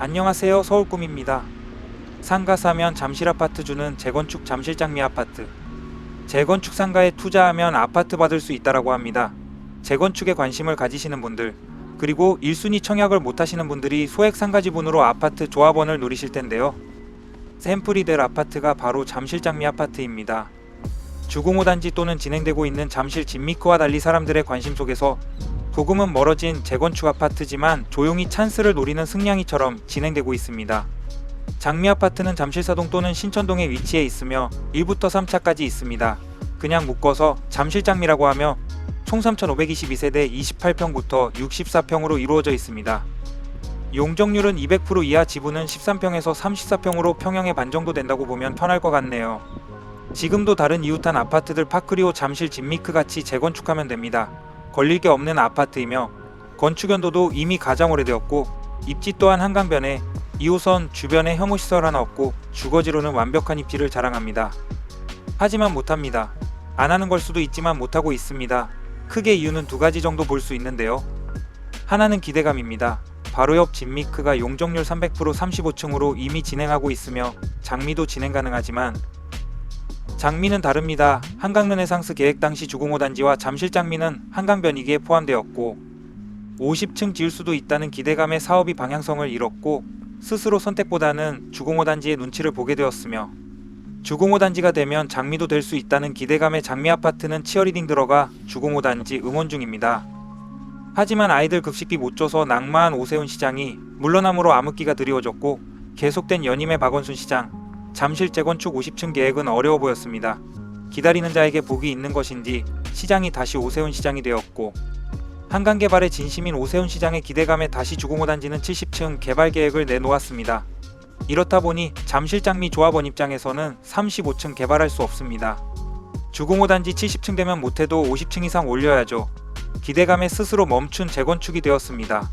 안녕하세요. 서울꿈입니다. 상가 사면 잠실 아파트 주는 재건축 잠실 장미 아파트. 재건축 상가에 투자하면 아파트 받을 수 있다라고 합니다. 재건축에 관심을 가지시는 분들, 그리고 1순위 청약을 못하시는 분들이 소액 상가 지분으로 아파트 조합원을 누리실 텐데요. 샘플이 될 아파트가 바로 잠실 장미 아파트입니다. 주공호 단지 또는 진행되고 있는 잠실 진미크와 달리 사람들의 관심 속에서 조금은 멀어진 재건축 아파트지만 조용히 찬스를 노리는 승냥이처럼 진행되고 있습니다. 장미 아파트는 잠실사동 또는 신천동에 위치해 있으며 1부터 3차까지 있습니다. 그냥 묶어서 잠실장미라고 하며 총 3,522세대 28평부터 64평으로 이루어져 있습니다. 용적률은 200% 이하, 지분은 13평에서 34평으로 평형의 반 정도 된다고 보면 편할 것 같네요. 지금도 다른 이웃한 아파트들 파크리오 잠실 진미크 같이 재건축하면 됩니다. 걸릴 게 없는 아파트이며 건축 연도도 이미 가장 오래되었고 입지 또한 한강변에 2호선 주변에 혐오시설 하나 없고 주거지로는 완벽한 입지를 자랑합니다. 하지만 못합니다. 안 하는 걸 수도 있지만 못하고 있습니다. 크게 이유는 두 가지 정도 볼 수 있는데요. 하나는 기대감입니다. 바로 옆 진미크가 용적률 300% 35층으로 이미 진행하고 있으며 장미도 진행 가능하지만 장미는 다릅니다. 한강 르네상스 계획 당시 주공호 단지와 잠실 장미는 한강변이기에 포함되었고 50층 지을 수도 있다는 기대감에 사업이 방향성을 잃었고 스스로 선택보다는 주공호 단지의 눈치를 보게 되었으며 주공호 단지가 되면 장미도 될 수 있다는 기대감에 장미 아파트는 치어리딩 들어가 주공호 단지 응원 중입니다. 하지만 아이들 급식비 못 줘서 낙마한 오세훈 시장이 물러남으로 암흑기가 드리워졌고 계속된 연임의 박원순 시장, 잠실 재건축 50층 계획은 어려워 보였습니다. 기다리는 자에게 복이 있는 것인지 시장이 다시 오세훈 시장이 되었고 한강 개발에 진심인 오세훈 시장의 기대감에 다시 주공호 단지는 70층 개발 계획을 내놓았습니다. 이렇다 보니 잠실 장미 조합원 입장에서는 35층 개발할 수 없습니다. 주공호 단지 70층 되면 못해도 50층 이상 올려야죠. 기대감에 스스로 멈춘 재건축이 되었습니다.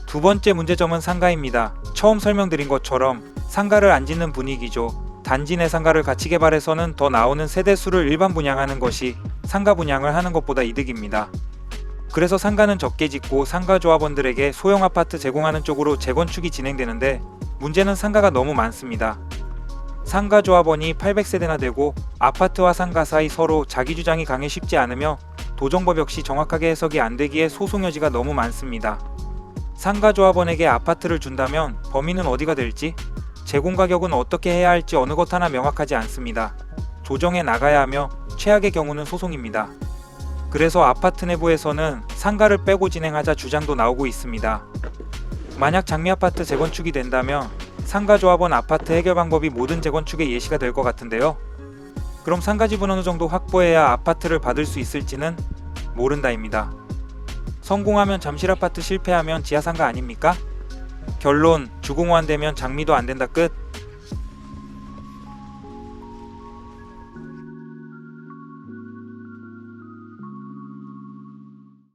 두 번째 문제점은 상가입니다. 처음 설명드린 것처럼 상가를 안 짓는 분위기죠. 단지 내 상가를 같이 개발해서는 더 나오는 세대수를 일반 분양하는 것이 상가 분양을 하는 것보다 이득입니다. 그래서 상가는 적게 짓고 상가 조합원들에게 소형 아파트 제공하는 쪽으로 재건축이 진행되는데 문제는 상가가 너무 많습니다. 상가 조합원이 800세대나 되고 아파트와 상가 사이 서로 자기 주장이 강해 쉽지 않으며 도정법 역시 정확하게 해석이 안 되기에 소송 여지가 너무 많습니다. 상가 조합원에게 아파트를 준다면 범위는 어디가 될지, 제공 가격은 어떻게 해야 할지 어느 것 하나 명확하지 않습니다. 조정해 나가야 하며 최악의 경우는 소송입니다. 그래서 아파트 내부에서는 상가를 빼고 진행하자 주장도 나오고 있습니다. 만약 장미 아파트 재건축이 된다면 상가 조합원 아파트 해결 방법이 모든 재건축에 예시가 될 것 같은데요. 그럼 상가 지분 어느 정도 확보해야 아파트를 받을 수 있을지는 모른다입니다. 성공하면 잠실 아파트, 실패하면 지하상가 아닙니까? 결론, 주공호 안 되면 장미도 안 된다 끝.